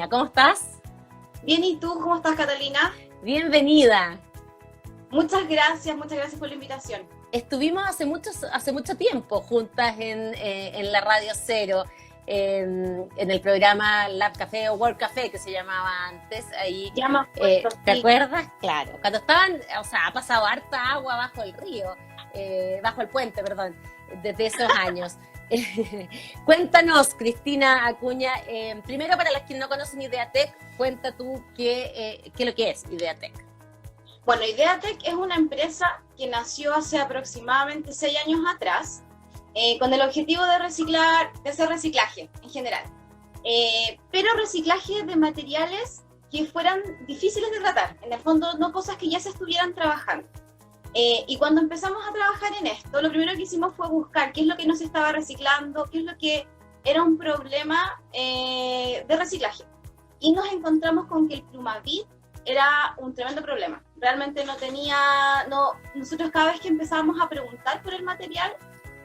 Acuña, ¿cómo estás? Bien, ¿y tú cómo estás, Catalina? Bienvenida. Muchas gracias por la invitación. Estuvimos hace mucho tiempo juntas en la Radio Cero, en el programa Lab Café o World Café, que se llamaba antes. Ahí, Ya me acuerdo, ¿te sí. acuerdas? Claro, cuando estaban, o sea, ha pasado harta agua bajo el río, bajo el puente, perdón, desde esos años. Cuéntanos, Cristina Acuña, primero para las que no conocen Ideatec, cuenta tú qué es lo que es Ideatec. Bueno, Ideatec es una empresa que nació hace aproximadamente 6 años atrás, con el objetivo de hacer reciclaje en general. Pero reciclaje de materiales que fueran difíciles de tratar, en el fondo no cosas que ya se estuvieran trabajando. Y cuando empezamos a trabajar en esto, lo primero que hicimos fue buscar qué es lo que no se estaba reciclando, qué es lo que era un problema de reciclaje. Y nos encontramos con que el Plumavit era un tremendo problema. Realmente nosotros cada vez que empezábamos a preguntar por el material,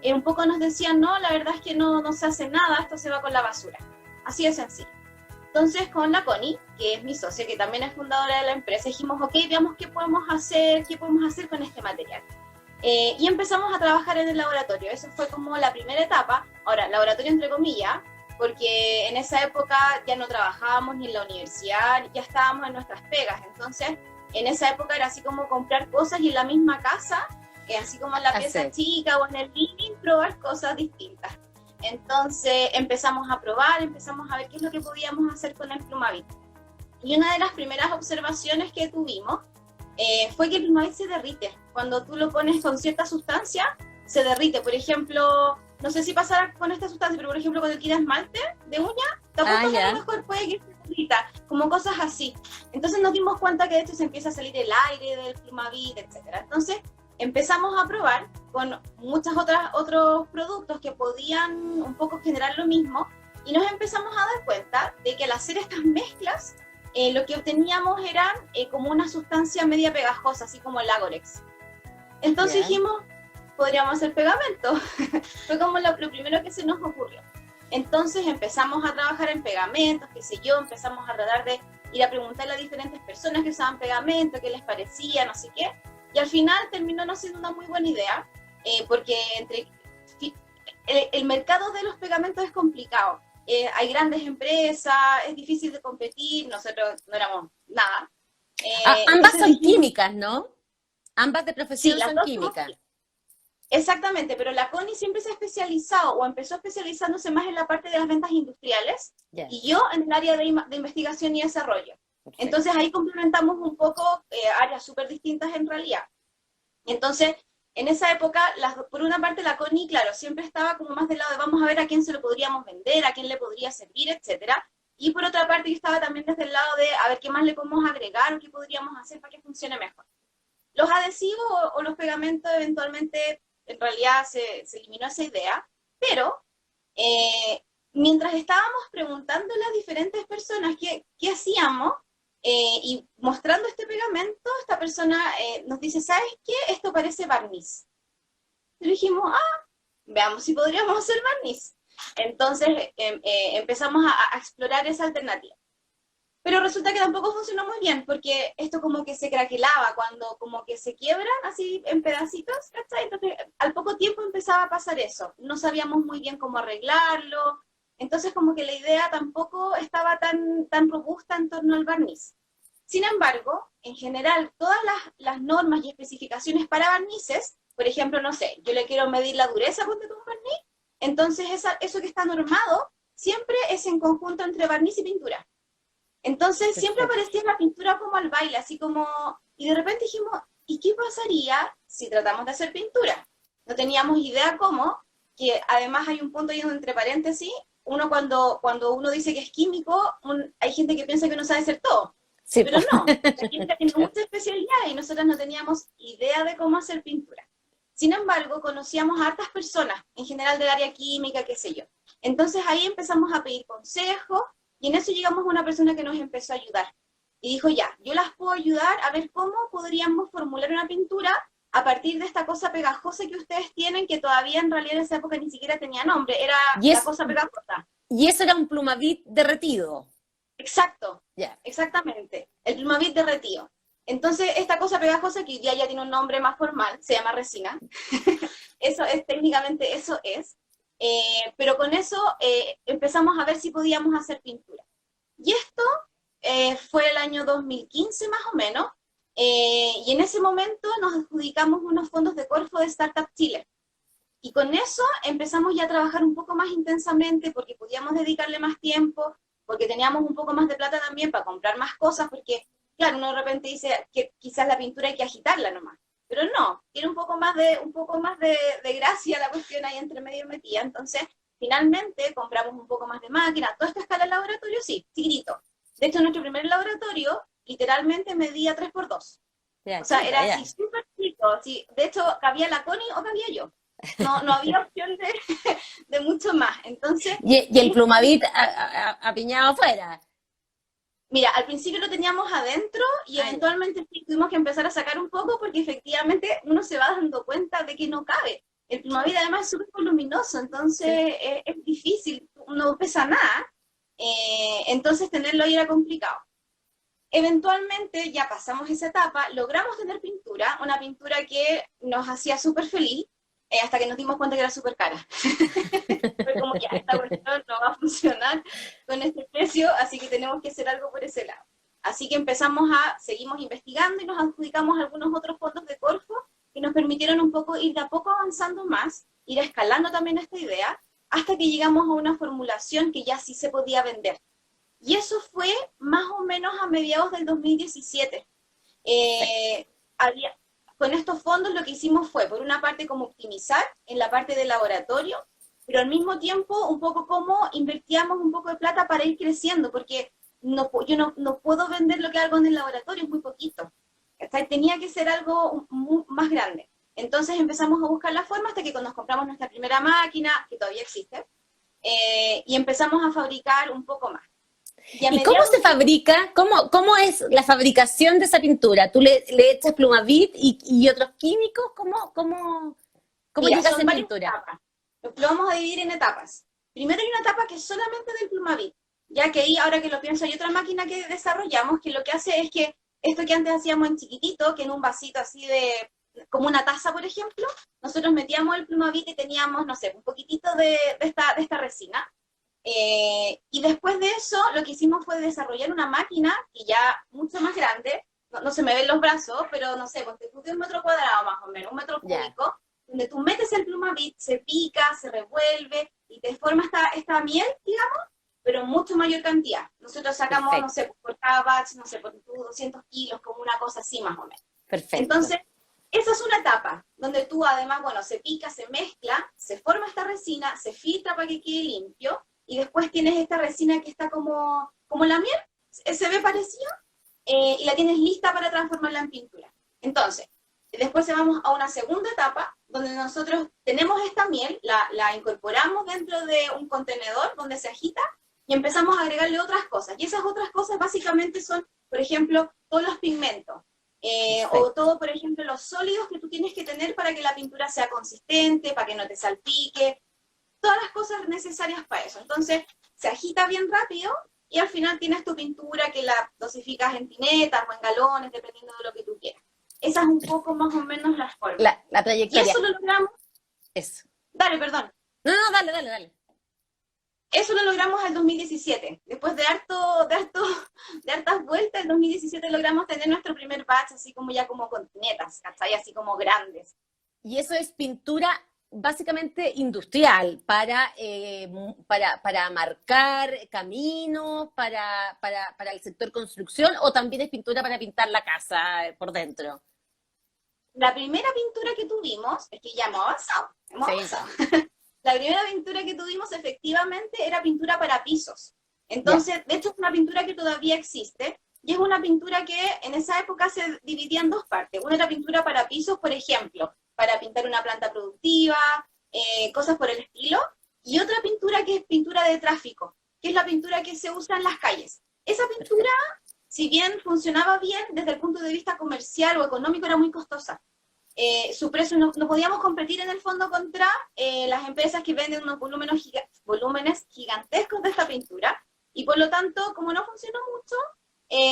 un poco nos decían, no, la verdad es que no se hace nada, esto se va con la basura. Así de sencillo. Entonces con la Connie, que es mi socia, que también es fundadora de la empresa, dijimos, ok, veamos qué podemos hacer con este material. Y empezamos a trabajar en el laboratorio. Eso fue como la primera etapa. Ahora, laboratorio entre comillas, porque en esa época ya no trabajábamos ni en la universidad, ya estábamos en nuestras pegas. Entonces, en esa época era así como comprar cosas y en la misma casa, así como en la pieza chica o en el living, probar cosas distintas. Entonces empezamos a probar, empezamos a ver qué es lo que podíamos hacer con el Plumavit. Y una de las primeras observaciones que tuvimos fue que el Plumavit se derrite. Cuando tú lo pones con cierta sustancia, se derrite. Por ejemplo, no sé si pasará con esta sustancia, pero por ejemplo con el kit de esmalte de uña, tampoco a lo mejor puede que se derrita, como cosas así. Entonces nos dimos cuenta que de hecho se empieza a salir el aire del Plumavit, etcétera. Entonces empezamos a probar con otros productos que podían un poco generar lo mismo y nos empezamos a dar cuenta de que al hacer estas mezclas lo que obteníamos era como una sustancia media pegajosa, así como el Agorex. Entonces dijimos, podríamos hacer pegamento. Fue como lo primero que se nos ocurrió. Entonces empezamos a trabajar en pegamentos, qué sé yo, empezamos a tratar de ir a preguntarle a diferentes personas que usaban pegamento, qué les parecía, no sé qué. Y al final terminó no siendo una muy buena idea, porque el mercado de los pegamentos es complicado. Hay grandes empresas, es difícil de competir, nosotros no éramos nada. Ambas son químicas, ¿no? Ambas de profesión sí, son químicas. Exactamente, pero la Connie siempre se ha especializado o empezó especializándose más en la parte de las ventas industriales y yo en el área de investigación y desarrollo. Perfecto. Entonces ahí complementamos un poco áreas súper distintas en realidad. Entonces, en esa época, por una parte la Connie, claro, siempre estaba como más del lado de vamos a ver a quién se lo podríamos vender, a quién le podría servir, etcétera. Y por otra parte, yo estaba también desde el lado de a ver qué más le podemos agregar o qué podríamos hacer para que funcione mejor. Los adhesivos o los pegamentos eventualmente, en realidad se eliminó esa idea, pero mientras estábamos preguntándole a diferentes personas qué hacíamos, y mostrando este pegamento, esta persona nos dice, ¿sabes qué? Esto parece barniz. Y dijimos, veamos si podríamos hacer barniz. Entonces empezamos a explorar esa alternativa. Pero resulta que tampoco funcionó muy bien, porque esto como que se craquelaba, cuando como que se quiebran así en pedacitos, ¿cachai? Entonces al poco tiempo empezaba a pasar eso. No sabíamos muy bien cómo arreglarlo. Entonces como que la idea tampoco estaba tan robusta en torno al barniz. Sin embargo, en general, todas las normas y especificaciones para barnices, por ejemplo, no sé, yo le quiero medir la dureza de un barniz, entonces eso que está normado siempre es en conjunto entre barniz y pintura. Entonces siempre aparecía la pintura como al baile, así como, y de repente dijimos, ¿y qué pasaría si tratamos de hacer pintura? No teníamos idea cómo, que además hay un punto ahí entre paréntesis, uno cuando uno dice que es químico, hay gente que piensa que uno sabe hacer todo. Sí, pero no, la química tiene mucha especialidad y nosotros no teníamos idea de cómo hacer pintura. Sin embargo, conocíamos a hartas personas, en general del área química, qué sé yo. Entonces ahí empezamos a pedir consejos y en eso llegamos a una persona que nos empezó a ayudar. Y dijo, ya, yo las puedo ayudar a ver cómo podríamos formular una pintura a partir de esta cosa pegajosa que ustedes tienen, que todavía en realidad en esa época ni siquiera tenía nombre, era la cosa pegajosa. Y eso era un Plumavit derretido. Exacto, Ya. exactamente. El Plumavit derretido. Entonces, esta cosa pegajosa que hoy día ya tiene un nombre más formal, se llama resina. Eso es técnicamente, eso es. Pero con eso empezamos a ver si podíamos hacer pintura. Y esto fue el año 2015 más o menos, y en ese momento nos adjudicamos unos fondos de Corfo de Startup Chile. Y con eso empezamos ya a trabajar un poco más intensamente porque podíamos dedicarle más tiempo, porque teníamos un poco más de plata también para comprar más cosas, porque, claro, uno de repente dice que quizás la pintura hay que agitarla nomás, pero no, tiene un poco más de gracia la cuestión ahí entre medio metida. Entonces, finalmente compramos un poco más de máquina, todo esto a escala de laboratorio, sí, chiquitito. De hecho, nuestro primer laboratorio literalmente medía 3x2. Ya, O sea, chuta, era ya. así súper chico, así. De hecho, cabía la Connie o cabía yo. No había opción de mucho más. Entonces, Y el Plumavit apiñado afuera. mira, al principio lo teníamos adentro y Ah, ya. eventualmente sí tuvimos que empezar a sacar un poco porque efectivamente uno se va dando cuenta de que no cabe. El Plumavit además es súper voluminoso, entonces Sí. es difícil, no pesa nada, entonces tenerlo ahí era complicado. Eventualmente ya pasamos esa etapa, logramos tener pintura, una pintura que nos hacía súper feliz, hasta que nos dimos cuenta que era súper cara. Fue como, ya, esta cuestión no va a funcionar con este precio, así que tenemos que hacer algo por ese lado. Así que seguimos investigando y nos adjudicamos algunos otros fondos de Corfo que nos permitieron un poco ir de a poco avanzando más, ir escalando también esta idea, hasta que llegamos a una formulación que ya sí se podía vender. Y eso fue más o menos a mediados del 2017. Eh, había, con estos fondos lo que hicimos fue, por una parte, como optimizar en la parte del laboratorio, pero al mismo tiempo un poco como invertíamos un poco de plata para ir creciendo, porque yo no puedo vender lo que hago en el laboratorio, es muy poquito. Tenía que ser algo más grande. Entonces empezamos a buscar la forma hasta que nos compramos nuestra primera máquina, que todavía existe, y empezamos a fabricar un poco más. ¿Y cómo se fabrica? ¿Cómo es la fabricación de esa pintura? ¿Tú le echas Plumavit y otros químicos? ¿Cómo Mira, llega a son esa varias pintura? etapas. Lo vamos a dividir en etapas. Primero hay una etapa que es solamente del Plumavit, ya que ahí, ahora que lo pienso, hay otra máquina que desarrollamos que lo que hace es que esto que antes hacíamos en chiquitito, que en un vasito así como una taza, por ejemplo, nosotros metíamos el Plumavit y teníamos, no sé, un poquitito de esta resina. Y después de eso, lo que hicimos fue desarrollar una máquina que ya mucho más grande, no se me ven los brazos, pero no sé, ponte tú de 1 metro cuadrado más o menos, 1 metro cúbico, Ya, donde tú metes el Plumavit, se pica, se revuelve y te forma esta miel, digamos, pero en mucho mayor cantidad. Nosotros sacamos, no perfecto, sé, por cada batch, no sé, por 200 kilos, como una cosa así más o menos. perfecto. Entonces, esa es una etapa donde tú además, bueno, se pica, se mezcla, se forma esta resina, se filtra para que quede limpio, y después tienes esta resina que está como la miel, se ve parecido, y la tienes lista para transformarla en pintura. Entonces, después vamos a una segunda etapa, donde nosotros tenemos esta miel, la incorporamos dentro de un contenedor donde se agita, y empezamos a agregarle otras cosas. Y esas otras cosas básicamente son, por ejemplo, todos los pigmentos, o Perfecto. todo, por ejemplo, los sólidos que tú tienes que tener para que la pintura sea consistente, para que no te salpique, todas las cosas necesarias para eso. Entonces, se agita bien rápido y al final tienes tu pintura que la dosificas en tinetas o en galones, dependiendo de lo que tú quieras. Esa es un poco más o menos la forma. La Y trayectoria, eso lo logramos, eso. dale, perdón, No, dale. eso lo logramos en 2017. Después de hartas vueltas, en 2017 logramos tener nuestro primer batch, así como ya como con tinetas, ¿cachai? Así como grandes. Y eso es pintura básicamente industrial para marcar caminos, para el sector construcción, o también es pintura para pintar la casa por dentro. La primera pintura que tuvimos, es que ya hemos avanzado, hemos Sí. avanzado. La primera pintura que tuvimos efectivamente era pintura para pisos. Ya, Entonces, de hecho, es una pintura que todavía existe y es una pintura que en esa época se dividía en dos partes. Una era pintura para pisos, por ejemplo, para pintar una planta productiva, cosas por el estilo, y otra pintura que es pintura de tráfico, que es la pintura que se usa en las calles. Esa pintura, perfecto. si bien funcionaba bien desde el punto de vista comercial o económico, era muy costosa. Su precio no podíamos competir en el fondo contra las empresas que venden unos volúmenes gigantescos de esta pintura, Y por lo tanto, como no funcionó mucho,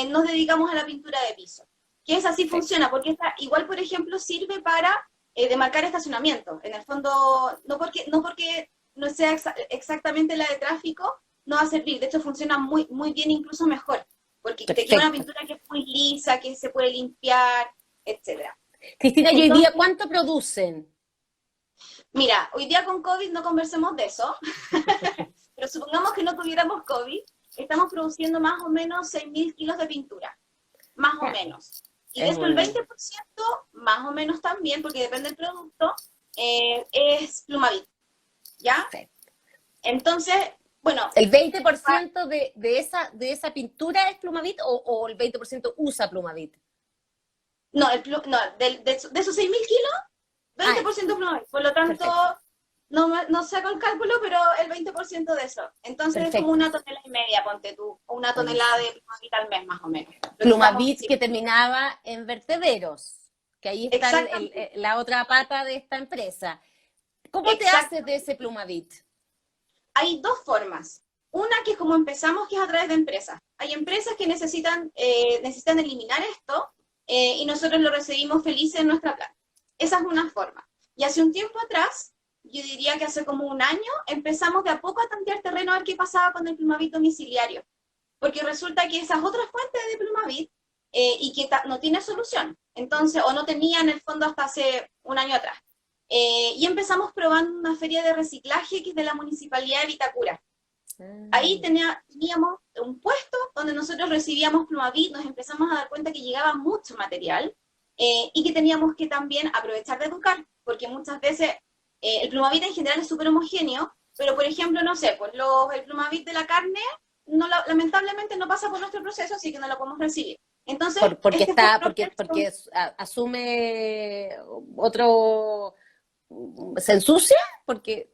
nos dedicamos a la pintura de piso. Que es así funciona, porque igual, por ejemplo, sirve para demarcar estacionamiento. En el fondo, no porque no sea exactamente la de tráfico, no va a servir. De hecho, funciona muy, muy bien, incluso mejor. Porque te queda una Perfecto. pintura que es muy lisa, que se puede limpiar, etcétera. Cristina, ¿y hoy día Entonces, cuánto producen? mira, hoy día con COVID no conversemos de eso, pero supongamos que no tuviéramos COVID, estamos produciendo más o menos 6.000 kilos de pintura, más o Ya, menos. Y de es eso el un 20%, más o menos también, porque depende del producto, es Plumavit, ¿ya? perfecto. Entonces, bueno, ¿El 20% de esa pintura es Plumavit o el 20% usa Plumavit? no, no de esos 6.000 kilos, Ah, 20% Plumavit. Por lo tanto, perfecto, no saco el cálculo, pero el 20% de eso. Entonces es como perfecto. 1,5 toneladas, ponte tú, o 1 tonelada Buenísimo. de Plumavit al mes, más o menos. Lo que usamos, Plumavit sí, que terminaba en vertederos, que ahí está exactamente, la otra pata de esta empresa. ¿Cómo te haces de exactamente. ese Plumavit? Hay dos formas. Una que es como empezamos, que es a través de empresas. Hay empresas que necesitan eliminar esto y nosotros lo recibimos felices en nuestra planta. Esa es una forma. Y hace un tiempo atrás, yo diría que hace como un año, empezamos de a poco a tantear terreno a ver qué pasaba con el Plumavit domiciliario. Porque resulta que esas otras fuentes de Plumavit y que no tiene solución. Entonces, o no tenía en el fondo hasta hace un año atrás. Y empezamos probando una feria de reciclaje que es de la Municipalidad de Vitacura. Ahí Ah, teníamos un puesto donde nosotros recibíamos Plumavit, nos empezamos a dar cuenta que llegaba mucho material y que teníamos que también aprovechar de educar, porque muchas veces el Plumavit en general es súper homogéneo, pero por ejemplo, no sé, pues el Plumavit de la carne lamentablemente no pasa por nuestro proceso, así que no lo podemos recibir. Entonces, porque este fue un está, porque proceso. asume otro, se ensucia, porque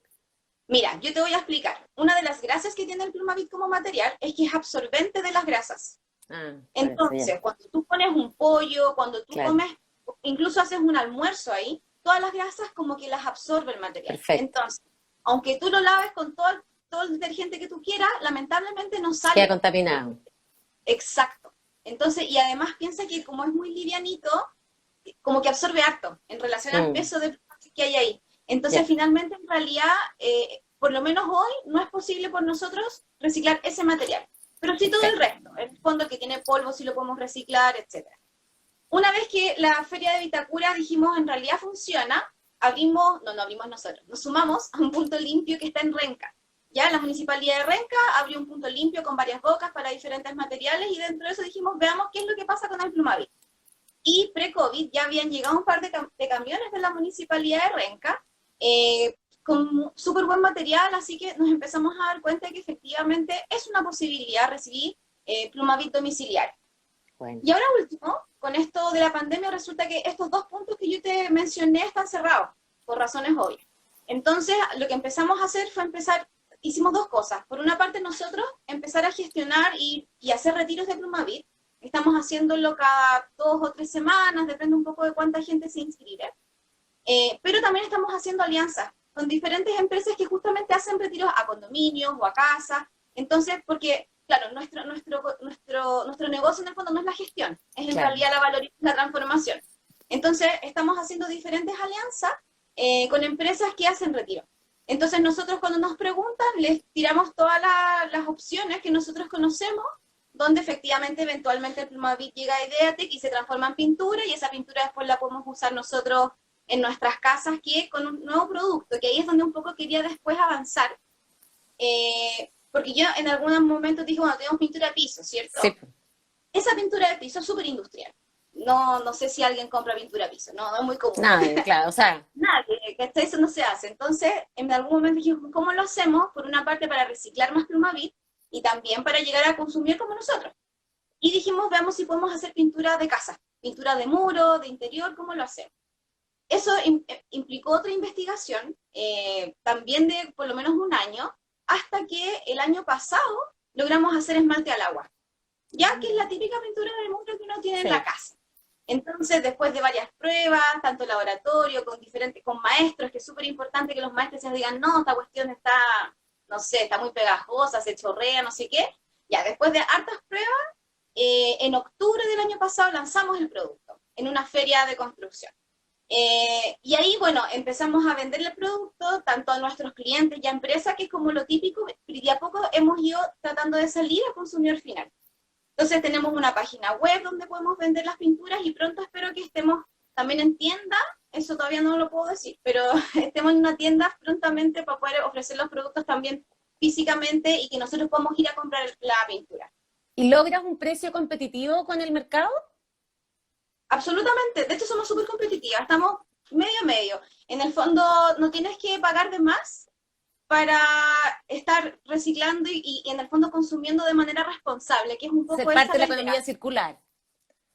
Mira, yo te voy a explicar. Una de las gracias que tiene el Plumavit como material es que es absorbente de las grasas. por eso ya, Entonces, cuando tú pones un pollo, cuando tú claro, comes, incluso haces un almuerzo ahí, todas las grasas como que las absorbe el material. perfecto. Entonces, aunque tú lo laves con todo el detergente que tú quieras, lamentablemente no Queda sale. contaminado. Exacto. Entonces, y además piensa que como es muy livianito, como que absorbe harto en relación al Mm, peso de plástico que hay ahí. Entonces, ya, finalmente, en realidad, por lo menos hoy, no es posible por nosotros reciclar ese material. Pero sí todo el perfecto. resto. El fondo que tiene polvo, sí lo podemos reciclar, etcétera. Una vez que la feria de Vitacura dijimos en realidad funciona, no abrimos nosotros, nos sumamos a un punto limpio que está en Renca. Ya la municipalidad de Renca abrió un punto limpio con varias bocas para diferentes materiales y dentro de eso dijimos, veamos qué es lo que pasa con el Plumavit. Y pre-COVID ya habían llegado un par de camiones de la municipalidad de Renca con súper buen material, así que nos empezamos a dar cuenta de que efectivamente es una posibilidad recibir Plumavit domiciliario. Bueno, Y ahora último, con esto de la pandemia, resulta que estos dos puntos que yo te mencioné están cerrados, por razones obvias. Entonces, lo que empezamos a hacer fue hicimos dos cosas. Por una parte, nosotros empezar a gestionar y hacer retiros de Plumavit. Estamos haciéndolo cada 2 o 3 semanas, depende un poco de cuánta gente se inscribe. Pero también estamos haciendo alianzas con diferentes empresas que justamente hacen retiros a condominios o a casas. Entonces, porque, claro, nuestro negocio en el fondo no es la gestión, es en claro. realidad la transformación. Entonces, estamos haciendo diferentes alianzas con empresas que hacen retiro. Entonces, nosotros cuando nos preguntan, les tiramos todas las opciones que nosotros conocemos, donde efectivamente eventualmente el Plumavit llega a Ideatec y se transforma en pintura, y esa pintura después la podemos usar nosotros en nuestras casas, que con un nuevo producto, que ahí es donde un poco quería después avanzar, porque yo en algunos momentos dije, bueno, tenemos pintura de piso, Sí, ¿cierto? Esa pintura de piso es súper industrial. No sé si alguien compra pintura de piso, no es muy común. nada, claro, o sea, Nadie, que eso no se hace. Entonces, en algún momento dije, ¿cómo lo hacemos? Por una parte para reciclar más Plumavit y también para llegar a consumir como nosotros. Y dijimos, veamos si podemos hacer pintura de casa, pintura de muro, de interior, ¿cómo lo hacemos? Eso implicó otra investigación, también de por lo menos un año, hasta que el año pasado logramos hacer esmalte al agua, ya que es la típica pintura de muro que uno tiene en la sí, casa. Entonces, después de varias pruebas, tanto laboratorio, con maestros, que es súper importante que los maestros se digan, no, esta cuestión está, no sé, está muy pegajosa, se chorrea, no sé qué, Ya, después de hartas pruebas, en octubre del año pasado lanzamos el producto en una feria de construcción. Y ahí, bueno, empezamos a vender el producto tanto a nuestros clientes y a empresas, que es como lo típico, y de a poco hemos ido tratando de salir al consumidor final. Entonces tenemos una página web donde podemos vender las pinturas y pronto espero que estemos también en tienda, eso todavía no lo puedo decir, pero estemos en una tienda prontamente para poder ofrecer los productos también físicamente y que nosotros podamos ir a comprar la pintura. ¿Y logras un precio competitivo con el mercado? Absolutamente, de hecho somos súper competitivas, estamos medio a medio. En el fondo no tienes que pagar de más para estar reciclando y en el fondo consumiendo de manera responsable, que es un Ser poco parte esa de la la idea. economía circular.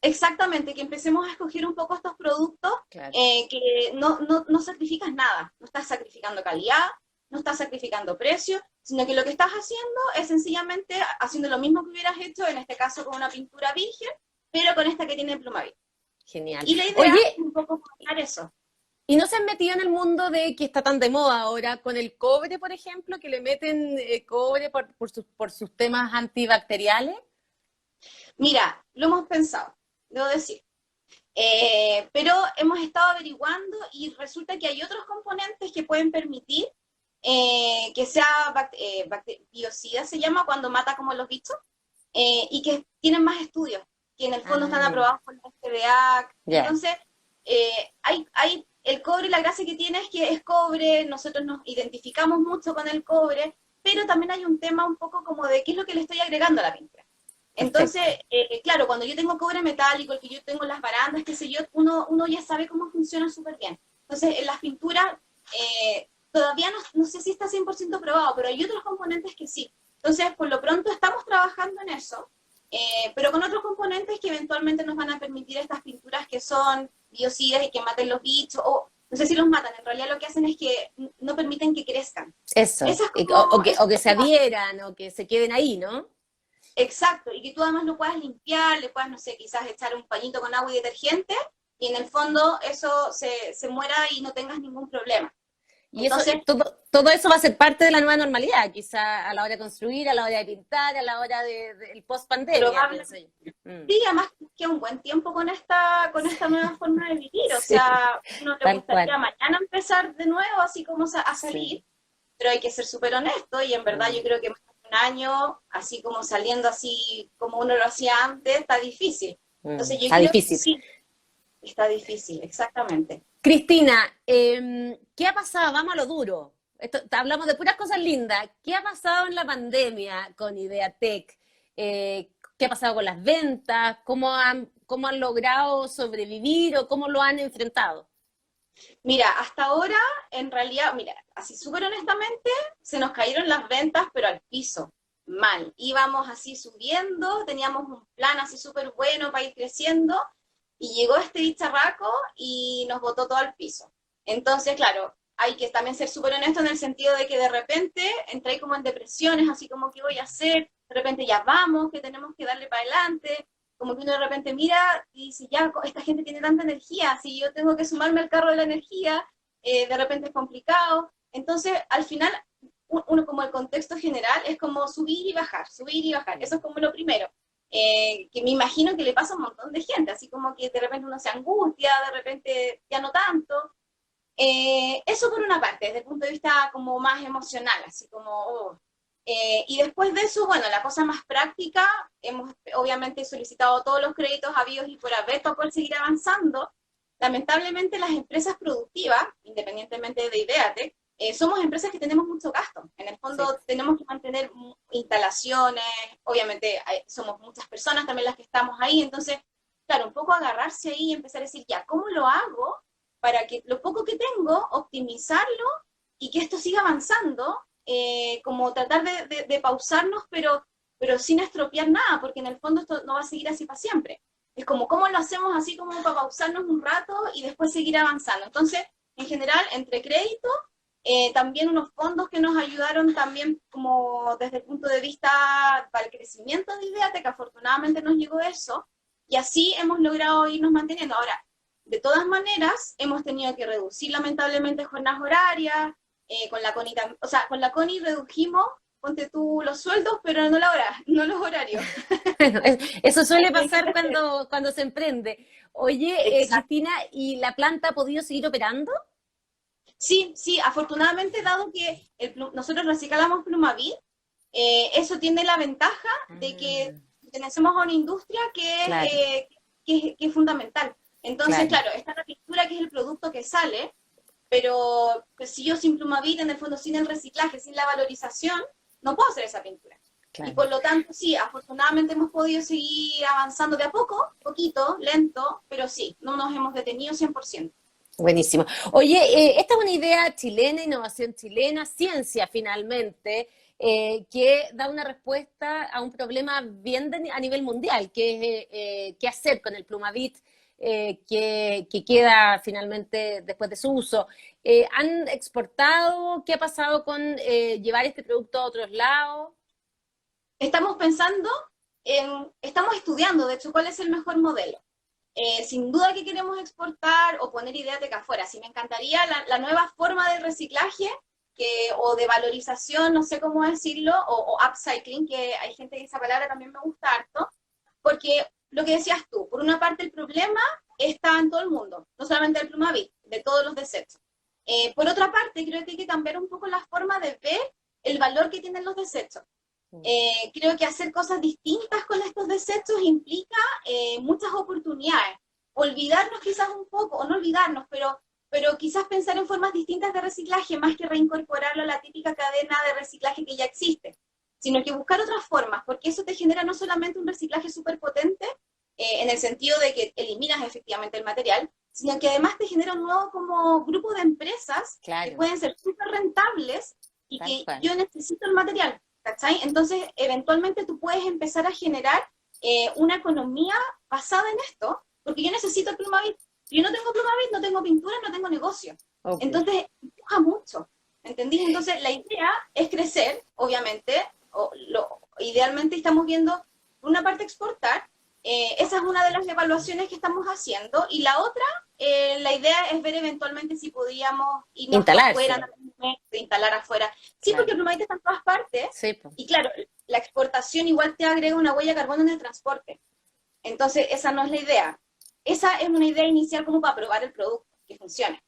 Exactamente, que empecemos a escoger un poco estos productos Claro. que no sacrificas nada, no estás sacrificando calidad, no estás sacrificando precio, sino que lo que estás haciendo es sencillamente haciendo lo mismo que hubieras hecho, en este caso con una pintura virgen, pero con esta que tiene plumavit. Genial. Y la idea Oye, es un poco fomentar eso. ¿y no se han metido en el mundo de que está tan de moda ahora con el cobre, por ejemplo, que le meten cobre por sus temas antibacteriales? Mira, lo hemos pensado, debo decir. Pero hemos estado averiguando y resulta que hay otros componentes que pueden permitir que sea biocida, se llama cuando mata como los bichos, y que tienen más estudios, que en el fondo están Ah, aprobados por la FDA. ya. Entonces, hay el cobre, la gracia que tiene es que es cobre, nosotros nos identificamos mucho con el cobre, pero también hay un tema un poco como de qué es lo que le estoy agregando a la pintura. Entonces, Perfecto. claro, cuando yo tengo cobre metálico, el que yo tengo en las barandas, qué sé yo, uno ya sabe cómo funciona súper bien. Entonces, en las pinturas, todavía no sé si está 100% probado, pero hay otros componentes que sí. Entonces, por lo pronto estamos trabajando en eso, pero con otros componentes que eventualmente nos van a permitir estas pinturas que son biocidas y que maten los bichos, o no sé si los matan, en realidad lo que hacen es que no permiten que crezcan. Eso. Esa es como, O que se adhieran o que se queden ahí, ¿no? exacto, y que tú además lo puedas limpiar, le puedas, no sé, quizás echar un pañito con agua y detergente, y en el fondo eso se muera y no tengas ningún problema. Y eso, Entonces, todo eso va a ser parte de la nueva normalidad, quizá a la hora de construir, a la hora de pintar, a la hora del post pandemia, pienso probablemente, yo. Mm. sí, además que un buen tiempo con esta nueva forma de vivir, o Sí, sea, uno le tal gustaría cual. mañana empezar de nuevo, así como a Sí. salir, pero hay que ser súper honesto, y en verdad yo Mm. creo que más de un año, así como saliendo así como uno lo hacía antes, está difícil. Entonces yo Está creo que difícil. sí, está difícil, exactamente. Cristina, ¿qué ha pasado? Vamos a lo duro. Hablamos de puras cosas lindas. ¿Qué ha pasado en la pandemia con Ideatec? ¿Qué ha pasado con las ventas? Cómo han logrado sobrevivir o cómo lo han enfrentado? Mira, hasta ahora, en realidad, mira, así súper honestamente, se nos cayeron las ventas, pero al piso, mal. Íbamos así subiendo, teníamos un plan así súper bueno para ir creciendo, y llegó este bicharraco y nos botó todo al piso. Entonces, claro, hay que también ser súper honesto en el sentido de que de repente entré como en depresiones, así como, ¿qué voy a hacer? De repente ya vamos, que tenemos que darle para adelante, como que uno de repente mira y dice, ya, esta gente tiene tanta energía, si yo tengo que sumarme al carro de la energía, de repente es complicado. Entonces, al final, uno como el contexto general es como subir y bajar. Eso es como lo primero. Que me imagino que le pasa a un montón de gente, así como que de repente uno se angustia, de repente ya no tanto. Eso por una parte, desde el punto de vista como más emocional, así como, oh. Y después de eso, bueno, la cosa más práctica, hemos obviamente solicitado todos los créditos habidos y por haber para poder seguir avanzando. Lamentablemente las empresas productivas, independientemente de Ideatec, somos empresas que tenemos mucho gasto. En el Sí. fondo tenemos que mantener instalaciones, obviamente somos muchas personas también las que estamos ahí, entonces, claro, un poco agarrarse ahí y empezar a decir, ya, ¿cómo lo hago para que lo poco que tengo, optimizarlo y que esto siga avanzando? Como tratar de pausarnos, pero sin estropear nada, porque en el fondo esto no va a seguir así para siempre. Es como, ¿cómo lo hacemos así como para pausarnos un rato y después seguir avanzando? Entonces, en general, entre crédito, también unos fondos que nos ayudaron también como desde el punto de vista para el crecimiento de Ideate, que afortunadamente nos llegó eso, y así hemos logrado irnos manteniendo. Ahora, de todas maneras, hemos tenido que reducir lamentablemente jornadas horarias, con la CONI, o sea, con la CONI redujimos ponte tú los sueldos, pero no, no los horarios. Eso suele pasar cuando se emprende. Oye, Exacto. Cristina, ¿y la planta ha podido seguir operando? Sí, sí, afortunadamente, dado que nosotros reciclamos Plumavit, eso tiene la ventaja de que Ah, pertenecemos a una industria claro, que es fundamental. Entonces, claro, claro, está la pintura, que es el producto que sale, pero pues, si yo sin Plumavit, en el fondo, sin el reciclaje, sin la valorización, no puedo hacer esa pintura. Y claro. por lo tanto, sí, afortunadamente hemos podido seguir avanzando de a poco, poquito, lento, pero sí, no nos hemos detenido 100%. Buenísimo. Oye, esta es una idea chilena, innovación chilena, ciencia finalmente, que da una respuesta a un problema bien a nivel mundial, que es qué hacer con el Plumavit que queda finalmente después de su uso. ¿Han exportado? ¿Qué ha pasado con llevar este producto a otros lados? Estamos pensando estamos estudiando, de hecho, cuál es el mejor modelo. Sin duda que queremos exportar o poner Ideatec afuera. Sí, me encantaría la nueva forma de reciclaje o de valorización, no sé cómo decirlo, o upcycling, que hay gente que esa palabra también me gusta harto, porque lo que decías tú, por una parte el problema está en todo el mundo, no solamente el Plumavit, de todos los desechos. Por otra parte, creo que hay que cambiar un poco la forma de ver el valor que tienen los desechos. Creo que hacer cosas distintas con estos desechos implica muchas oportunidades. Olvidarnos quizás un poco, o no olvidarnos, pero quizás pensar en formas distintas de reciclaje más que reincorporarlo a la típica cadena de reciclaje que ya existe, sino que buscar otras formas, porque eso te genera no solamente un reciclaje súper potente, en el sentido de que eliminas efectivamente el material, sino que además te genera un nuevo como grupo de empresas que Claro, pueden ser súper rentables y tal que cual. yo necesito el material, ¿cachai? Entonces, eventualmente tú puedes empezar a generar una economía basada en esto, porque yo necesito el Plumavit. Si yo no tengo Plumavit, no tengo pintura, no tengo negocio. Obvio. Entonces, empuja mucho, ¿entendís? Entonces, la idea es crecer, obviamente, idealmente estamos viendo, por una parte, exportar. Esa es una de las evaluaciones que estamos haciendo. Y la otra, la idea es ver eventualmente si podíamos irnos Instalarse, afuera, instalar afuera. Sí, porque claro. el Plumavit está en todas partes. Sí, po. Y claro, la exportación igual te agrega una huella de carbono en el transporte. Entonces, esa no es la idea. Esa es una idea inicial como para probar el producto, que funcione.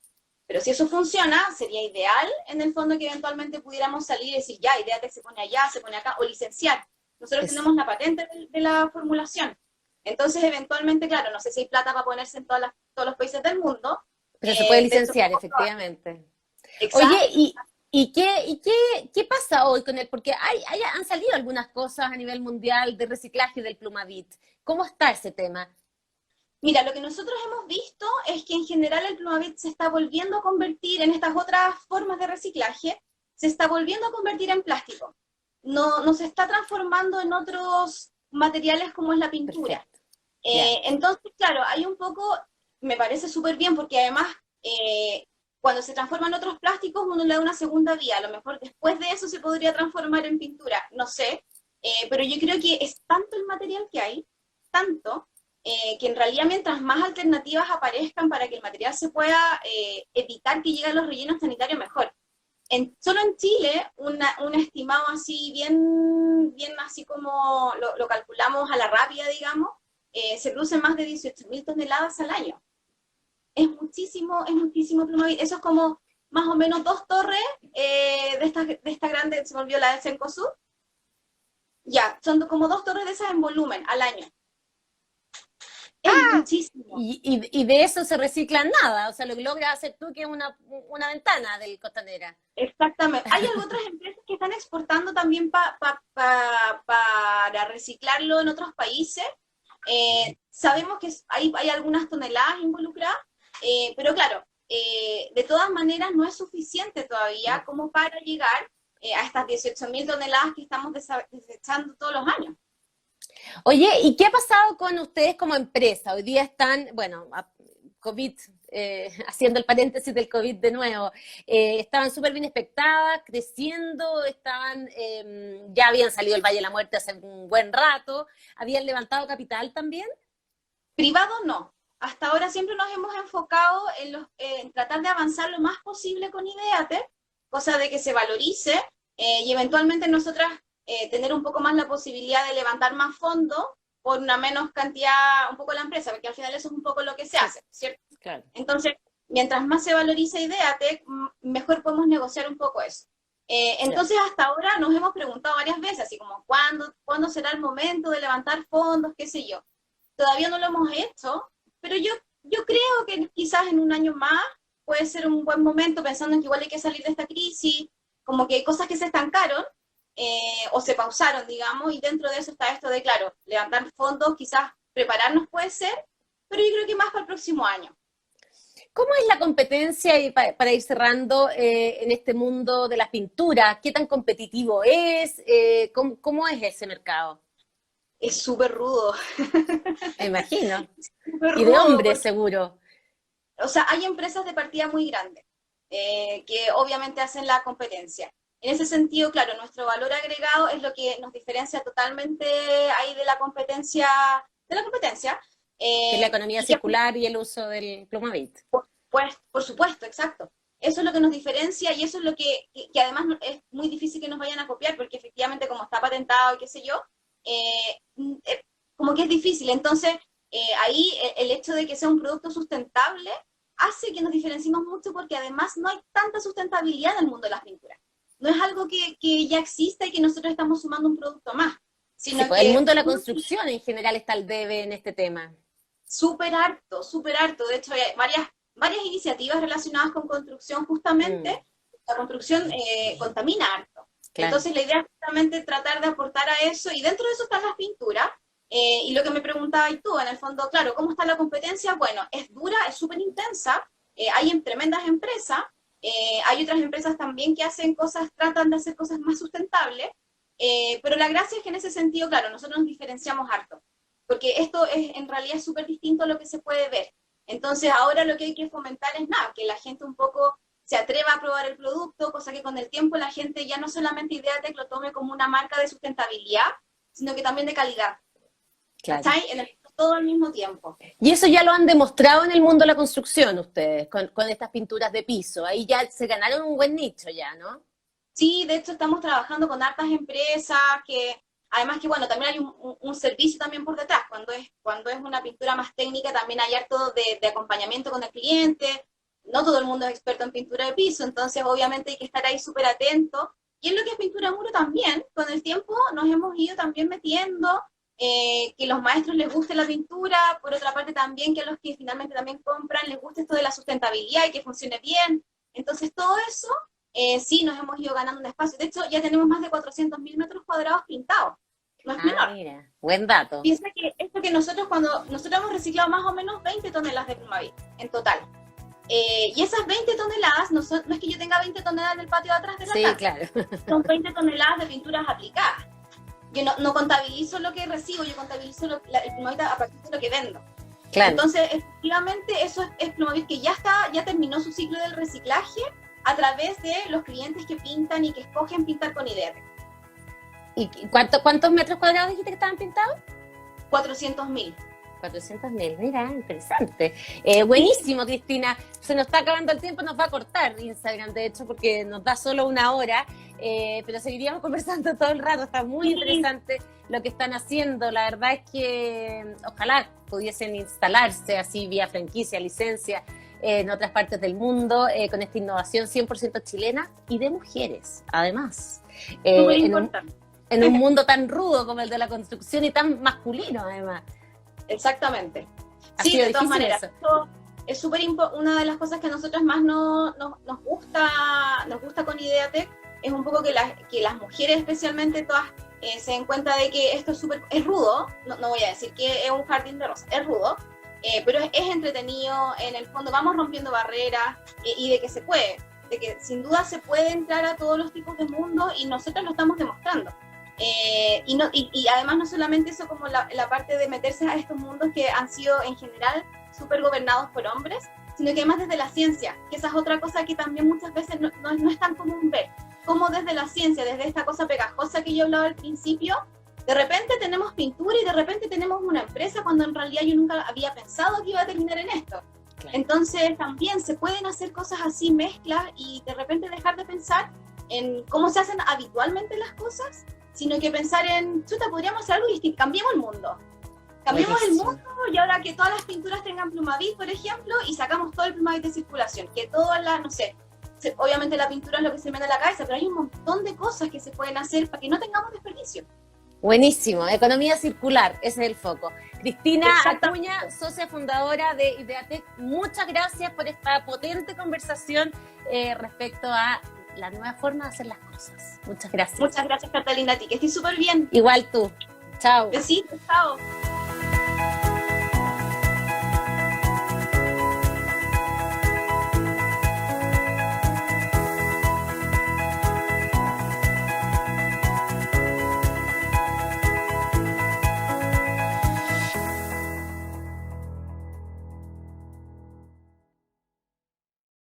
Pero si eso funciona, sería ideal en el fondo que eventualmente pudiéramos salir y decir, ya, Ideatec se pone allá, se pone acá, o licenciar. Nosotros Es- tenemos la patente de la formulación. Entonces, eventualmente, claro, no sé si hay plata para ponerse en todos los países del mundo. pero se puede De hecho, licenciar, efectivamente. Oye, exacto. ¿y qué pasa hoy con él? Porque han salido algunas cosas a nivel mundial de reciclaje del Plumavit. ¿Cómo está ese tema? Mira, lo que nosotros hemos visto es que en general el Plumavit se está volviendo a convertir en estas otras formas de reciclaje, se está volviendo a convertir en plástico. No se está transformando en otros materiales como es la pintura. Perfecto, ya. Entonces, claro, hay un poco, me parece súper bien porque además cuando se transforman otros plásticos uno le da una segunda vía. A lo mejor después de eso se podría transformar en pintura, no sé. Pero yo creo que es tanto el material que hay, tanto, que en realidad mientras más alternativas aparezcan para que el material se pueda evitar que lleguen los rellenos sanitarios, mejor. Solo en Chile, un estimado así, bien así como lo calculamos a la rápida, digamos, se producen más de 18.000 toneladas al año. Es muchísimo Plumavit. Eso es como más o menos 2 torres de esta grande, se volvió la del Cencosud. Ya, son como 2 torres de esas en volumen al año. Es muchísimo. Y de eso se recicla nada, o sea, lo que logras hacer tú que es una ventana del Costanera. Exactamente. Hay otras empresas que están exportando también para reciclarlo en otros países. Sabemos que hay algunas toneladas involucradas, pero claro, de todas maneras no es suficiente todavía como para llegar a estas 18.000 toneladas que estamos desechando todos los años. Oye, ¿y qué ha pasado con ustedes como empresa? Hoy día están, bueno, COVID, haciendo el paréntesis del COVID de nuevo, estaban súper bien expectadas, creciendo, ya habían salido del Valle de la Muerte hace un buen rato, habían levantado capital también. Privado no. Hasta ahora siempre nos hemos enfocado en tratar de avanzar lo más posible con Ideatec, cosa de que se valorice, y eventualmente nosotras tener un poco más la posibilidad de levantar más fondos por una menos cantidad, un poco la empresa, porque al final eso es un poco lo que se hace, ¿cierto? Claro. Entonces, mientras más se valoriza Ideatec, mejor podemos negociar un poco eso. Entonces, hasta ahora nos hemos preguntado varias veces, así como, ¿cuándo será el momento de levantar fondos, qué sé yo? Todavía no lo hemos hecho, pero yo creo que quizás en un año más puede ser un buen momento, pensando en que igual hay que salir de esta crisis, como que hay cosas que se estancaron, o se pausaron, digamos, y dentro de eso está esto de, claro, levantar fondos, quizás prepararnos puede ser, pero yo creo que más para el próximo año. ¿Cómo es la competencia, y para ir cerrando, en este mundo de las pinturas? ¿Qué tan competitivo es? ¿Cómo es ese mercado? Es súper rudo. Me imagino. Súper Y de rudo, hombres, seguro. o sea, hay empresas de partida muy grandes, que obviamente hacen la competencia. En ese sentido, claro, nuestro valor agregado es lo que nos diferencia totalmente ahí de la competencia, Que es la economía y que, circular y el uso del Plumavit. pues, por supuesto, exacto. Eso es lo que nos diferencia y eso es lo que además es muy difícil que nos vayan a copiar, porque efectivamente como está patentado y qué sé yo, como que es difícil. Entonces, ahí el hecho de que sea un producto sustentable hace que nos diferenciemos mucho, porque además no hay tanta sustentabilidad en el mundo de las pinturas. No es algo que ya exista y que nosotros estamos sumando un producto más, sino Sí, pues que el mundo de la construcción en general está al debe en este tema. súper harto, súper harto. De hecho, hay varias iniciativas relacionadas con construcción justamente. La construcción contamina harto. Claro. Entonces, la idea es justamente tratar de aportar a eso, y dentro de eso están las pinturas. Y lo que me preguntabas tú, en el fondo, claro, ¿cómo está la competencia? Bueno, es dura, es súper intensa, hay tremendas empresas, hay otras empresas también que hacen cosas, tratan de hacer cosas más sustentables, pero la gracia es que en ese sentido, claro, nosotros nos diferenciamos harto, porque esto es en realidad súper distinto a lo que se puede ver. Entonces ahora lo que hay que fomentar es nada, que la gente un poco se atreva a probar el producto, cosa que con el tiempo la gente ya no solamente Ideatec lo tome como una marca de sustentabilidad, sino que también de calidad. Claro. Todo al mismo tiempo. Y eso ya lo han demostrado en el mundo de la construcción ustedes, con estas pinturas de piso. Ahí ya se ganaron un buen nicho ya, ¿no? Sí, de hecho estamos trabajando con hartas empresas, que además que bueno, también hay un servicio también por detrás. Cuando es una pintura más técnica, también hay harto de acompañamiento con el cliente. No todo el mundo es experto en pintura de piso, entonces obviamente hay que estar ahí súper atento. Y en lo que es pintura de muro también, con el tiempo nos hemos ido también metiendo, que los maestros les guste la pintura, por otra parte también que a los que finalmente también compran les guste esto de la sustentabilidad y que funcione bien. Entonces todo eso, sí, nos hemos ido ganando un espacio. De hecho, ya tenemos más de 400.000 metros cuadrados pintados. No es menor. Mira, buen dato. Piensa que esto que nosotros hemos reciclado más o menos 20 toneladas de Plumavit en total. Y esas 20 toneladas, no es que yo tenga 20 toneladas del patio de atrás de la casa. Sí, claro. Son 20 toneladas de pinturas aplicadas. Yo no contabilizo lo que recibo, yo contabilizo el Plumavit a partir de lo que vendo. Claro. Entonces, efectivamente, eso es Plumavit que ya terminó su ciclo del reciclaje a través de los clientes que pintan y que escogen pintar con Ideatec. ¿Y cuántos metros cuadrados dijiste que estaban pintados? 400.000. 400.000, mira, interesante. Buenísimo, Cristina. Se nos está acabando el tiempo, nos va a cortar Instagram, de hecho, porque nos da solo una hora, pero seguiríamos conversando todo el rato. Está muy interesante lo que están haciendo. La verdad es que ojalá pudiesen instalarse así vía franquicia, licencia, en otras partes del mundo, con esta innovación 100% chilena y de mujeres, además. Súper importante. En un mundo tan rudo como el de la construcción y tan masculino, además. Exactamente. Sí, de todas maneras. Esto es una de las cosas que a nosotros más nos gusta con Ideatec, es un poco que las mujeres especialmente todas se den cuenta de que esto es rudo, no voy a decir que es un jardín de rosas, es rudo, pero es entretenido, en el fondo vamos rompiendo barreras, y de que se puede, de que sin duda se puede entrar a todos los tipos de mundo y nosotros lo estamos demostrando. Y además no solamente eso, como la parte de meterse a estos mundos que han sido en general súper gobernados por hombres, sino que además desde la ciencia, que esa es otra cosa que también muchas veces no es tan común ver, como desde la ciencia, desde esta cosa pegajosa que yo hablaba al principio, de repente tenemos pintura y de repente tenemos una empresa cuando en realidad yo nunca había pensado que iba a terminar en esto. Claro. Entonces también se pueden hacer cosas así, mezclas, y de repente dejar de pensar en cómo se hacen habitualmente las cosas, sino que pensar en, chuta, podríamos hacer algo distinto, cambiemos el mundo. Cambiemos el mundo y ahora que todas las pinturas tengan Plumavit, por ejemplo, y sacamos todo el Plumavit de circulación, que todas las, no sé, obviamente la pintura es lo que se mete a la cabeza, pero hay un montón de cosas que se pueden hacer para que no tengamos desperdicio. Buenísimo, economía circular, ese es el foco. Cristina Acuña, socia fundadora de Ideatec, muchas gracias por esta potente conversación respecto a la nueva forma de hacer las cosas. Muchas gracias. Muchas gracias, Catalina, a ti, que estés súper bien. Igual tú. Chao. Besitos, chao.